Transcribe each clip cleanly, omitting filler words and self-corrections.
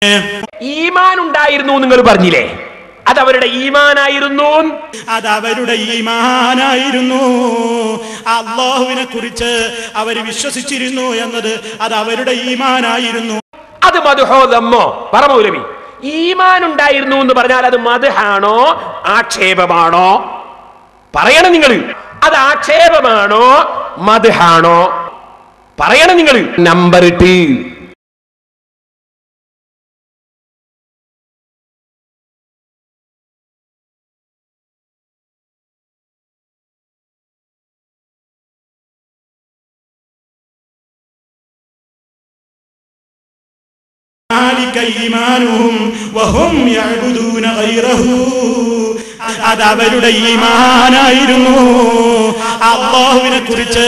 ഈമാൻ ഉണ്ടായിരുന്നു നിങ്ങൾ പറഞ്ഞില്ലേ, അത് അവരുടെ ഈമാനായിരുന്നു. അതവരുടെ ഈമാനായിരുന്നു. അല്ലാഹുവിനെ കുറിച്ച് അവർ വിശ്വസിച്ചിരുന്നു എന്നത് അത് അവരുടെ ഈമാനായിരുന്നു. അത് മദ്ഹോ ദമ്മോ പറ മൗലവി. ഈമാൻ ഉണ്ടായിരുന്നു എന്ന് പറഞ്ഞാൽ അത് മദ്ഹാണോ ആക്ഷേപമാണോ? പറയണം നിങ്ങൾ. അത് ആക്ഷേപമാണോ മദ്ഹാണോ? പറയണം നിങ്ങൾ. നമ്പർ 2. അതവരുടെ ഈമാനായിരുന്നു. അല്ലാഹുവിനെ കുറിച്ച്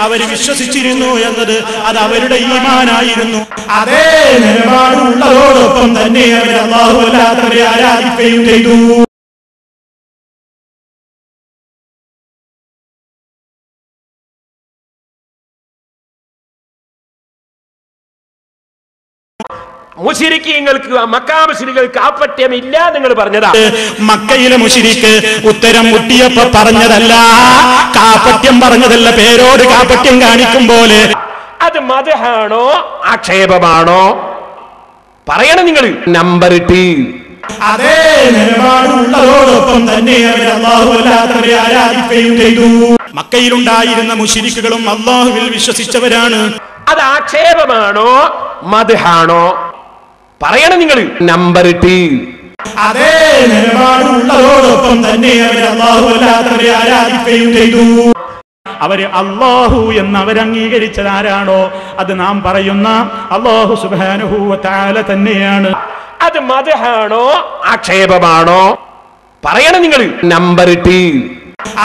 അവർ വിശ്വസിച്ചിരുന്നു എന്നത് അത് അവരുടെ ഈമാനായിരുന്നു. അതേ നിലപാടുള്ളതോടൊപ്പം തന്നെ അവർ അല്ലാഹു അല്ലാത്തവരെ ആരാധിക്കുകയും ചെയ്തു. മുശ്രിക്കീങ്ങൾക്ക് മക്കാ മുശ്രിക്കുകൾക്ക് കാപട്യമില്ല നിങ്ങൾ പറഞ്ഞതാ. മക്കയിലെ മുശ്രിക്ക് ഉത്തരം മുട്ടിയപ്പോ പറഞ്ഞതല്ല, കാപട്യം പറഞ്ഞതല്ല, പേരോട് കാപട്യം കാണിക്കും പോലെ. അത് മദ്ഹാണോ ആക്ഷേപമാണോ? പറയണം നിങ്ങൾ. നമ്പർ 2. അതേ നിലപാടുള്ളതോടൊപ്പം തന്നെ അവർ അല്ലാഹു അല്ലാത്തവരെ ആരാധിക്കുകയും ചെയ്തു. മക്കയിലുണ്ടായിരുന്ന മുശ്രിക്കുകളും അല്ലാഹുവിൽ വിശ്വസിച്ചവരാണ്. അത് ആക്ഷേപമാണോ മദ്ഹാണോ? പറയണം നിങ്ങൾ. നമ്പർ 2. അതേ നിലപാടുള്ളതോടൊപ്പം തന്നെ അവർ അല്ലാഹു അല്ലാത്തവരെ ആരാധിക്കുകയും ചെയ്തു. അവര് അല്ലാഹു എന്ന് അവരംഗീകരിച്ചത് ആരാണോ അത് നാം പറയുന്ന അല്ലാഹു സുബ്ഹാനഹു വ തആല തന്നെയാണ്. അത് മദ്ഹാണോ ആക്ഷേപമാണോ? പറയണം നിങ്ങൾ. നമ്പർ 2.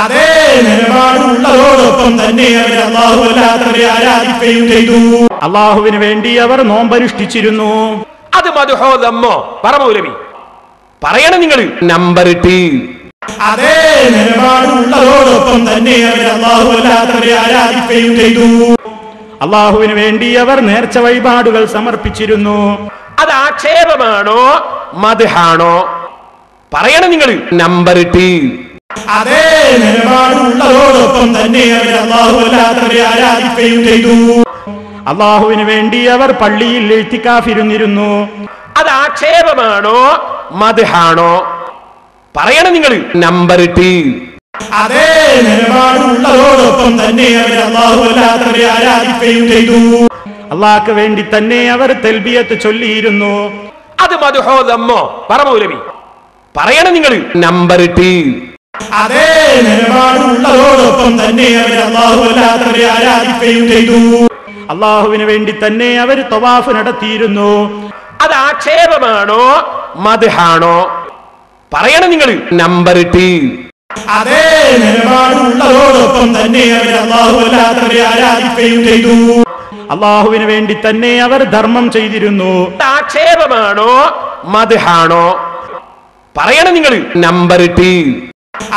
അതേ നിലപാടുള്ളതോടൊപ്പം തന്നെ അവർ അല്ലാഹു അല്ലാത്തവരെ ആരാധിക്കുകയും ചെയ്തു. അല്ലാഹുവിന് വേണ്ടി അവർ നോമ്പനുഷ്ഠിച്ചിരുന്നു. അത് മദ്ഹോ ദമ്മോ പറ മൗലവി. പറയണം നിങ്ങൾ. നമ്പർ 2. അതേ നിലപാടുള്ളതോടൊപ്പം തന്നെ അവർ അല്ലാഹു അല്ലാത്തവരെ ആരാധിക്കുകയും ചെയ്തു. അല്ലാഹുവിന് വേണ്ടി അവർ നേർച്ച വഴിപാടുകൾ സമർപ്പിച്ചിരുന്നു. അത് ആക്ഷേപമാണോ മദ്ഹാണോ? പറയണം നിങ്ങൾ. നമ്പർ 2. അതേ നിലപാടുള്ളതോടൊപ്പം തന്നെ അവർ അല്ലാഹു അല്ലാത്തവരെ ആരാധിക്കുകയും ചെയ്തു. അല്ലാഹുവിന് വേണ്ടി അവർ പള്ളിയിൽ ഇഴ്തികാഫിരുന്നിരുന്നു. അത് ആക്ഷേപമാണോ മദ്ഹാണോ? പറയണം നിങ്ങൾ. നമ്പർ 2. അതേ നിലപാടുള്ളതോടൊപ്പം തന്നെ അവർ അല്ലാഹു അല്ലാത്തവരെ ആരാധിക്കുകയും ചെയ്തു. അല്ലാഹുവിന് വേണ്ടി തന്നെ അവർ തൽബിയത്ത് ചൊല്ലിയിരുന്നു. അത് മദ്ഹോ ദമ്മോ പറ മൗലവി. പറയണം നിങ്ങൾ. നമ്പർ 2. അതേ നിലപാടുള്ളതോടൊപ്പം തന്നെ അവർ അല്ലാഹു അല്ലാത്തവരെ ആരാധിക്കുകയും ചെയ്തു. അല്ലാഹുവിന് വേണ്ടി തന്നെ അവർ തവാഫ് നടത്തിയിരുന്നു. അത് ആക്ഷേപമാണോ മദ്ഹാണോ? പറയണം നിങ്ങൾ. നമ്പർ 2. അതേ നിലപാടുള്ളതോടൊപ്പം തന്നെ അവർ അല്ലാഹു അല്ലാത്തവരെ ആരാധിക്കുകയും ചെയ്തു. അല്ലാഹുവിന് വേണ്ടി തന്നെ അവർ ധർമ്മം ചെയ്തിരുന്നു. ആക്ഷേപമാണോ മദ്ഹാണോ? പറയണം നിങ്ങൾ. നമ്പർ 2.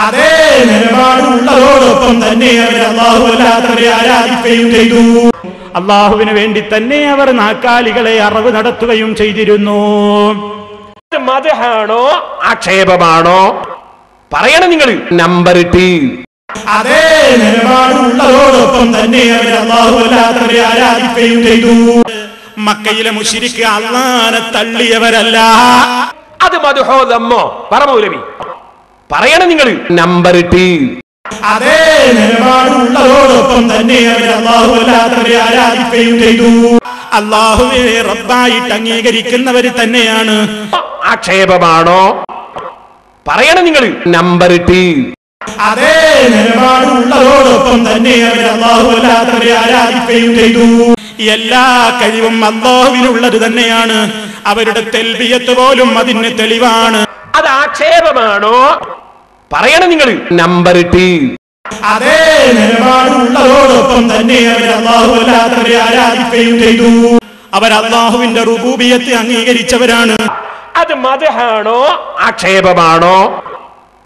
അതേ നിലപാടുള്ളതോടൊപ്പം തന്നെ അവർ അല്ലാഹു അല്ലാത്തവരെ ആരാധിക്കുകയും ചെയ്തു. അല്ലാഹുവിന് വേണ്ടി തന്നെ അവർ നാക്കാലികളെ അറവ് നടത്തുകയും ചെയ്തിരുന്നു. മദ്ഹാണോ ആക്ഷേപമാണോ? പറയണം നിങ്ങൾ. നമ്പർ 2. അതേ നിലപാടുള്ളതോടൊപ്പം തന്നെ അവർ അല്ലാഹു അല്ലാത്തവരെ ആരാധിക്കുകയും ചെയ്തു. മക്കയിലെ മുശ്രിക്ക് അല്ലാഹനെ തള്ളിയവരല്ല. അത് മദ്ഹോ ദമ്മോ പറ മൗലവി. പറയണം നിങ്ങൾ. നമ്പർ 2. അതേ നിലപാടുള്ളതോടൊപ്പം തന്നെ അവർ അല്ലാഹു അല്ലാത്തവരെ ആരാധിക്കുകയും ചെയ്തു. അല്ലാഹുവിനെ റബ്ബായിട്ട് അംഗീകരിക്കുന്നവർ തന്നെയാണ്. ആക്ഷേപമാണോ? പറയണം നിങ്ങൾ. നമ്പർ 2. അതേ നിലപാടുള്ളതോടൊപ്പം തന്നെ അവർ അല്ലാഹു അല്ലാത്തവരെ ആരാധിക്കുകയും ചെയ്തു. എല്ലാ കഴിവും അല്ലാഹുവിനുള്ളത് തന്നെയാണ്. അവരുടെ തൽബിയത്ത് പോലും അതിന് തെളിവാണ്. അത് ആക്ഷേപമാണോ? പറയണം നിങ്ങൾ. നമ്പർ 2. അതേ നിലപാടുള്ളതോടൊപ്പം തന്നെ അവർ അല്ലാഹു അല്ലാത്തവരെ ആരാധിക്കുകയും ചെയ്തു. അവർ അല്ലാഹുവിന്റെ റുബൂബിയത്ത് അംഗീകരിച്ചവരാണ്. അത് മദ്ഹാണോ ആക്ഷേപമാണോ?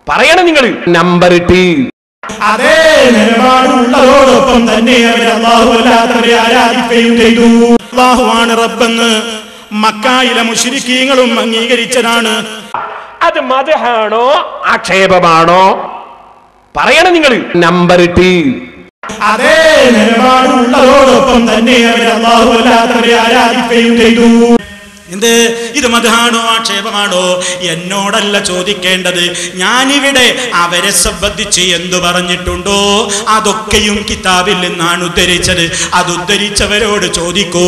പറയണം നിങ്ങൾ. നമ്പർ 2. അതേ നിലപാടുള്ളതോടൊപ്പം തന്നെ അവർ അല്ലാഹു അല്ലാത്തവരെ ആരാധിക്കുകയും ചെയ്തു. അല്ലാഹുവാണ് റബ്ബെന്ന് മക്കായിലെ മുശ്രിക്കീങ്ങളും അംഗീകരിച്ചതാണ്. അത് മദ്ഹാണോ ആക്ഷേപമാണോ? പറയണം നിങ്ങൾ. നമ്പർ 2, അതേ നിലപാടുള്ളതോടൊപ്പം തന്നെ അവർ അല്ലാഹു അല്ലാത്തവരെ ആരാധിക്കുകയും ചെയ്തു. എന്ത്? ഇത് മദ്ഹാണോ ആക്ഷേപമാണോ? എന്നോടല്ല ചോദിക്കേണ്ടത്. ഞാനിവിടെ അവരെ സംബന്ധിച്ച് എന്തു പറഞ്ഞിട്ടുണ്ടോ അതൊക്കെയും കിതാബിൽ നിന്നാണ് ഉദ്ധരിച്ചത്. അത് ഉദ്ധരിച്ചവരോട് ചോദിക്കൂ.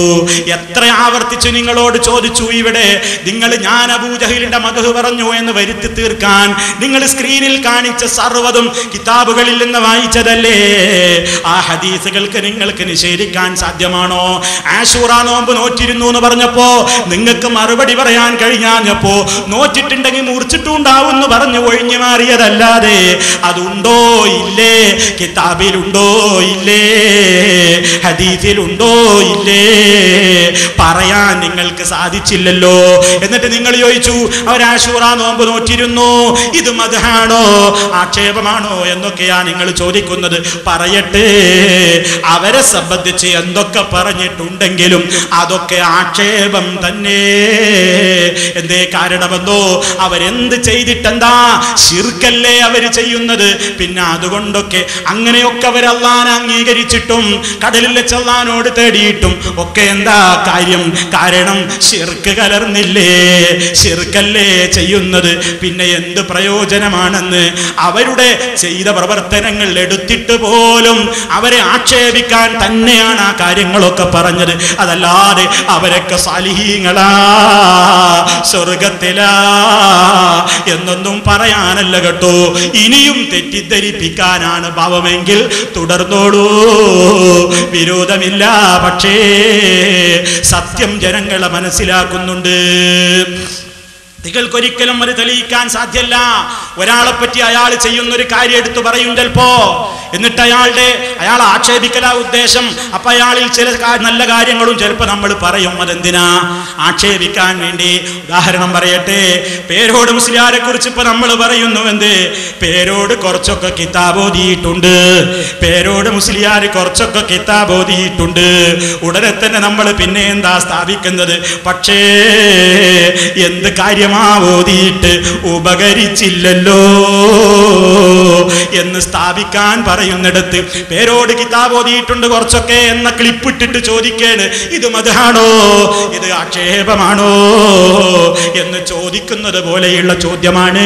എത്ര ആവർത്തിച്ച് നിങ്ങളോട് ചോദിച്ചു. ഇവിടെ നിങ്ങൾ ഞാൻ അബൂജഹലിന്റെ മദ്ഹ് പറഞ്ഞു എന്ന് വരുത്തി തീർക്കാൻ നിങ്ങൾ സ്ക്രീനിൽ കാണിച്ച സർവ്വതും കിതാബുകളിൽ നിന്ന് വായിച്ചതല്ലേ? ആ ഹദീസുകൾക്ക് നിങ്ങൾക്ക് നിഷേധിക്കാൻ സാധ്യമാണോ? ആശൂറ നോമ്പ് നോറ്റിരുന്നു എന്ന് പറഞ്ഞപ്പോ നിങ്ങൾക്ക് മറുപടി പറയാൻ കഴിഞ്ഞാഞ്ഞപ്പോ നോറ്റിട്ടുണ്ടെങ്കിൽ മുറിച്ചിട്ടുണ്ടാവും എന്ന് പറഞ്ഞു ഒഴിഞ്ഞു മാറിയതല്ലാതെ അതുണ്ടോ ഇല്ലേ, കിതാബിലുണ്ടോ ഇല്ലേ, ഹദീസിലുണ്ടോ ഇല്ലേ പറയാൻ നിങ്ങൾക്ക് സാധിച്ചില്ലല്ലോ. എന്നിട്ട് നിങ്ങൾ ചോദിച്ചു അവർ ആശൂറ നോമ്പ് നോറ്റിരുന്നു, ഇത് മദ്ഹാണോ ആക്ഷേപമാണോ എന്നൊക്കെയാ നിങ്ങൾ ചോദിക്കുന്നത്. പറയട്ടെ, അവരെ സംബന്ധിച്ച് എന്തൊക്കെ പറഞ്ഞിട്ടുണ്ടെങ്കിലും അതൊക്കെ ആക്ഷേപം തന്നെ. എന്തേ കാരണമെന്നോ? അവരെന്ത് ചെയ്തിട്ടെന്താ? ശിർക്കല്ലേ അവര് ചെയ്യുന്നത്. പിന്നെ അതുകൊണ്ടൊക്കെ അങ്ങനെയൊക്കെ അവർ അല്ലാഹനെ അംഗീകരിച്ചിട്ടും കടലിൽ വെച്ച് അല്ലാഹനോട് തേടിയിട്ടും ഒക്കെ എന്താ കാര്യം? കാരണം ശിർക്ക് കലർന്നില്ലേ, ശിർക്കല്ലേ ചെയ്യുന്നത്. പിന്നെ എന്ത് പ്രയോജനമാണെന്ന് അവരുടെ ചെയ്ത പ്രവർത്തനങ്ങൾ എടുത്തിട്ട് പോലും അവരെ ആക്ഷേപിക്കാൻ തന്നെയാണ് ആ കാര്യങ്ങളൊക്കെ പറഞ്ഞത്. അതല്ലാതെ അവരൊക്കെ സാലിഹീങ്ങളാ, സ്വർഗത്തിലാ എന്നൊന്നും പറയാനല്ല കേട്ടോ. ഇനിയും തെറ്റിദ്ധരിപ്പിക്കാനാണ് ഭാവമെങ്കിൽ തുടർന്നോളൂ, വിരോധമില്ല. പക്ഷേ സത്യം ജനങ്ങളെ മനസ്സിലാക്കുന്നുണ്ട്. നിങ്ങൾക്കൊരിക്കലും അത് തെളിയിക്കാൻ സാധ്യല്ല. ഒരാളെ പറ്റി അയാൾ ചെയ്യുന്നൊരു കാര്യം എടുത്തു പറയും ചിലപ്പോ, എന്നിട്ട് അയാൾ ആക്ഷേപിക്കലാ ഉദ്ദേശം. അപ്പൊ അയാളിൽ ചില നല്ല കാര്യങ്ങളും ചിലപ്പോ നമ്മൾ പറയും. അതെന്തിനാ? ആക്ഷേപിക്കാൻ വേണ്ടി. ഉദാഹരണം പറയട്ടെ, പേരോട് മുസ്ലിയാരെ കുറിച്ച് ഇപ്പൊ നമ്മൾ പറയുന്നു എന്ത്? പേരോട് കുറച്ചൊക്കെ കിതാബ് ഓതിയിട്ടുണ്ട്, പേരോട് മുസ്ലിയാർ കുറച്ചൊക്കെ കിതാബ് ഓതിയിട്ടുണ്ട്. ഉടനെ തന്നെ നമ്മൾ പിന്നെ എന്താ സ്ഥാപിക്കുന്നത്? പക്ഷേ എന്ത് കാര്യം ഓതിയിട്ട് ഉപകരിച്ചില്ലല്ലോ എന്ന് സ്ഥാപിക്കാൻ പറയുന്നിടത്ത് പേരോട് കിതാബ് ഓതിയിട്ടുണ്ട് കുറച്ചൊക്കെ എന്ന ക്ലിപ്പ് ഇട്ടിട്ട് ചോദിക്കേണ്, ഇത് മദ്ഹാണോ, ഇത് ആക്ഷേപമാണോ എന്ന് ചോദിക്കുന്നത് പോലെയുള്ള ചോദ്യമാണ്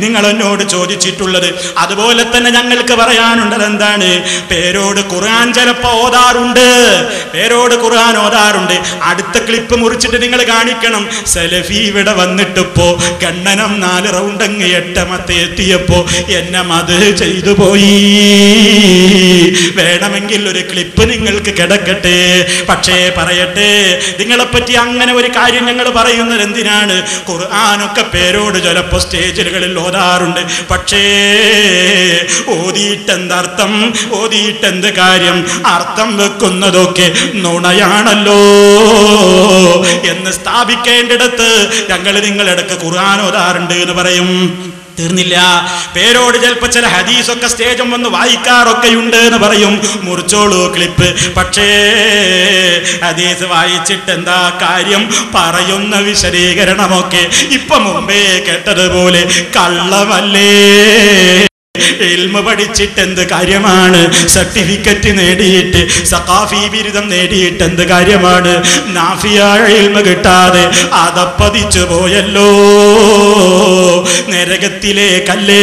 നിങ്ങൾ എന്നോട് ചോദിച്ചിട്ടുള്ളത്. അതുപോലെ തന്നെ ഞങ്ങൾക്ക് പറയാനുള്ളത് എന്താണ്? പേരോട് ഖുർആൻ ചിലപ്പോ ഓതാറുണ്ട്, പേരോട് ഖുർആൻ ഓതാറുണ്ട്. അടുത്ത ക്ലിപ്പ് മുറിച്ചിട്ട് നിങ്ങൾ കാണിക്കണം, സലഫി ഇവിടെ വന്നിട്ട് ഇപ്പോ കണ്ണനം 4 റൗണ്ട് അങ്ങ് 8ാമത്തെ എത്തിയപ്പോ എന്നെ അത് ചെയ്തു പോയി. വേണമെങ്കിൽ ഒരു ക്ലിപ്പ് നിങ്ങൾക്ക് കിടക്കട്ടെ. പക്ഷേ പറയട്ടെ, നിങ്ങളെപ്പറ്റി അങ്ങനെ ഒരു കാര്യം ഞങ്ങൾ പറയുന്നത് എന്തിനാണ്? ഖുർആനൊക്കെ പേരോട് ചിലപ്പോ സ്റ്റേജുകളിൽ ഓതാറുണ്ട്. പക്ഷേ ഓതിയിട്ടെന്തർത്ഥം, ഓതിയിട്ടെന്ത് കാര്യം? അർത്ഥം വെക്കുന്നതൊക്കെ നുണയാണല്ലോ എന്ന് സ്ഥാപിക്കേണ്ടിടത്ത് ഞങ്ങൾ നിങ്ങളിടക്ക് ഖുർആൻ ഓതാറുണ്ട് എന്ന് പറയും. തീർന്നില്ല. പേരോട് ചിലപ്പോ ചില ഹദീസൊക്കെ സ്റ്റേജും വന്ന് വായിക്കാറൊക്കെയുണ്ട് എന്ന് പറയും. മുറിച്ചോളൂ ക്ലിപ്പ്. പക്ഷേ ഹദീസ് വായിച്ചിട്ട് എന്താ കാര്യം? പറയുന്ന വിശദീകരണമൊക്കെ ഇപ്പൊ മുമ്പേ കേട്ടതുപോലെ കള്ളമല്ലേ. ഇൽമ പഠിച്ചിട്ട് എന്ത് കാര്യമാണ്? സർട്ടിഫിക്കറ്റ് നേടിയിട്ട് സഖാഫി ബിരുദം നേടിയിട്ട് എന്ത് കാര്യമാണ്? നാഫിയായ ഇൽമ കിട്ടാതെ അതപ്പതിച്ചു പോയല്ലോ. നരകത്തിലേക്കല്ലേ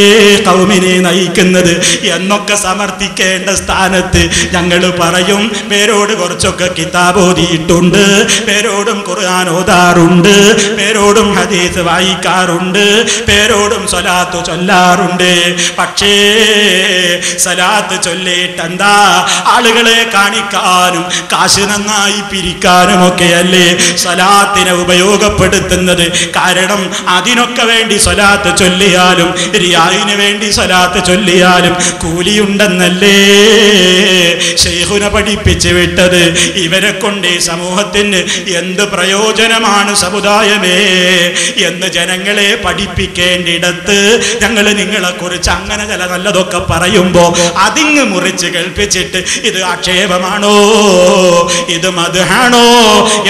ഖൗമിനെ നയിക്കുന്നത് എന്നൊക്കെ സമർത്ഥിക്കേണ്ട സ്ഥാനത്ത് ഞങ്ങൾ പറയും പേരോട് കുറച്ചൊക്കെ കിതാബ് ഓതിയിട്ടുണ്ട്, പേരോടും ഖുർആൻ ഓതാറുണ്ട്, പേരോടും ഹദീസ് വായിക്കാറുണ്ട്, പേരോടും സ്വലാത്ത് ചൊല്ലാറുണ്ട്. പക്ഷേ സലാത്ത് ചൊല്ലിട്ടെന്താ? ആളുകളെ കാണിക്കാനും കാശ് നന്നായി പിരിക്കാനും ഒക്കെയല്ലേ സലാത്തിനെ ഉപയോഗപ്പെടുത്തുന്നത്. കാരണം അതിനൊക്കെ വേണ്ടി സ്വലാത്ത് ചൊല്ലിയാലും റിയായിന് വേണ്ടി സ്വലാത്ത് ചൊല്ലിയാലും കൂലിയുണ്ടെന്നല്ലേ ശൈഖുന പഠിപ്പിച്ചു വിട്ടത്. ഇവരെ കൊണ്ട് ഈ സമൂഹത്തിന് എന്ത് പ്രയോജനമാണ് സമുദായമേ എന്ന് ജനങ്ങളെ പഠിപ്പിക്കേണ്ടിടത്ത് ഞങ്ങൾ നിങ്ങളെ കുറിച്ച് അങ്ങനെ ചില നല്ലതൊക്കെ പറയുമ്പോ അതിങ്ങ് മുറിച്ച് കേൾപ്പിച്ചിട്ട് ഇത് ആക്ഷേപമാണോ, ഇത് മദ്ഹാണോ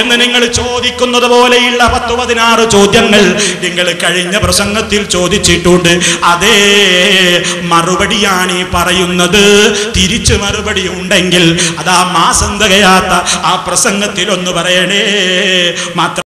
എന്ന് നിങ്ങൾ ചോദിക്കുന്നത് പോലെയുള്ള 10-16 ചോദ്യങ്ങൾ നിങ്ങൾ കഴിഞ്ഞ പ്രസംഗത്തിൽ ചോദിച്ചിട്ടുണ്ട്. അതേ മറുപടിയാണ് ഈ പറയുന്നത്. തിരിച്ചു മറുപടി ഉണ്ടെങ്കിൽ അതാ മാസം തികയാത്ത ആ പ്രസംഗത്തിൽ ഒന്ന് പറയണേ. മാത്രം